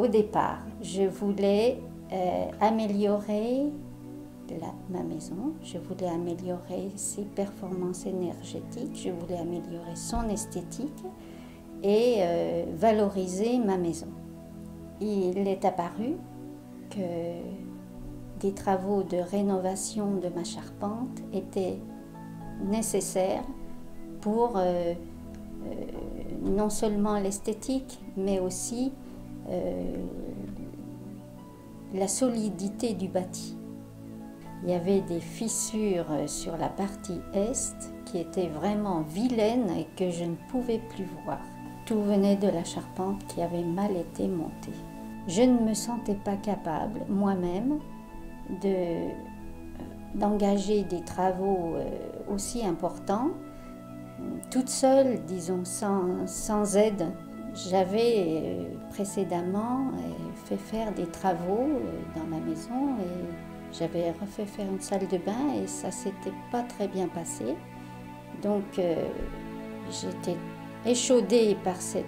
Au départ, je voulais améliorer ma maison, je voulais améliorer ses performances énergétiques, je voulais améliorer son esthétique et valoriser ma maison. Il est apparu que des travaux de rénovation de ma charpente étaient nécessaires pour non seulement l'esthétique, mais aussi la solidité du bâti. Il y avait des fissures sur la partie est qui étaient vraiment vilaines et que je ne pouvais plus voir. Tout venait de la charpente qui avait mal été montée. Je ne me sentais pas capable, moi-même, d'engager des travaux aussi importants, toute seule, disons, sans aide. J'avais précédemment fait faire des travaux dans ma maison et j'avais refait faire une salle de bain et ça s'était pas très bien passé. Donc j'étais échaudée par cette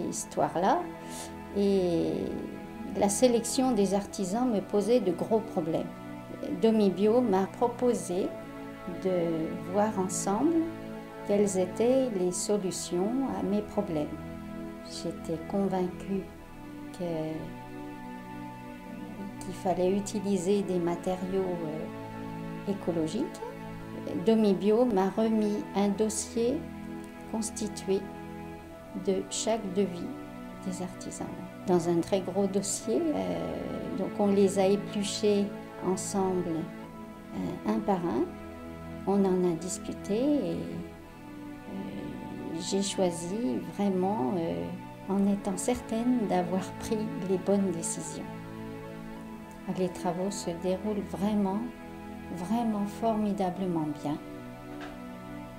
histoire-là et la sélection des artisans me posait de gros problèmes. Domibio m'a proposé de voir ensemble quelles étaient les solutions à mes problèmes. J'étais convaincue qu'il fallait utiliser des matériaux écologiques. Domibio m'a remis un dossier constitué de chaque devis des artisans. Dans un très gros dossier, donc on les a épluchés ensemble un par un. On en a discuté et j'ai choisi vraiment en étant certaine d'avoir pris les bonnes décisions. Les travaux se déroulent vraiment formidablement bien.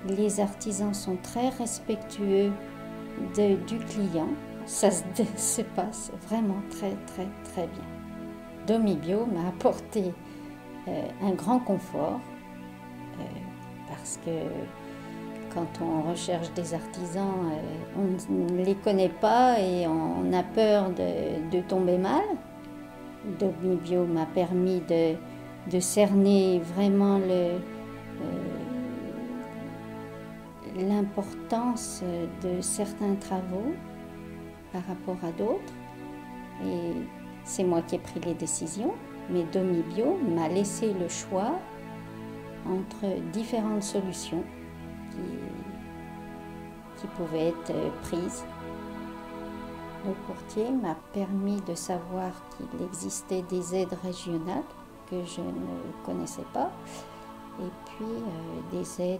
Les artisans sont très respectueux du client. Ça se passe vraiment très bien. Domibio m'a apporté un grand confort parce que quand on recherche des artisans, on ne les connaît pas et on a peur de tomber mal. Domibio m'a permis de cerner vraiment l'importance de certains travaux par rapport à d'autres. Et c'est moi qui ai pris les décisions, mais Domibio m'a laissé le choix entre différentes solutions qui pouvaient être prises. Le courtier m'a permis de savoir qu'il existait des aides régionales que je ne connaissais pas, et puis des aides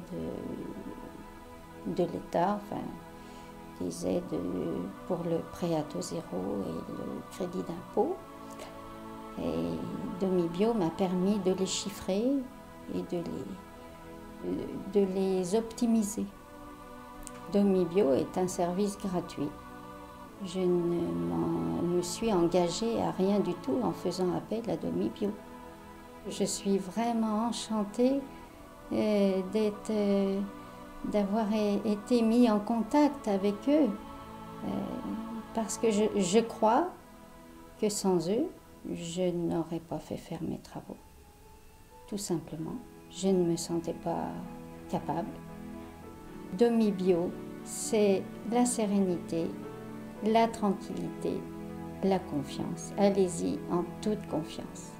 de l'État, enfin des aides pour le prêt à taux zéro et le crédit d'impôt. Et Domibio m'a permis de les chiffrer et de les optimiser. Domibio est un service gratuit. Je ne me suis engagée à rien du tout en faisant appel à Domibio. Je suis vraiment enchantée d'avoir été mis en contact avec eux parce que je crois que sans eux, je n'aurais pas fait faire mes travaux. Tout simplement, je ne me sentais pas capable. Domibio, c'est la sérénité, la tranquillité, la confiance. Allez-y en toute confiance.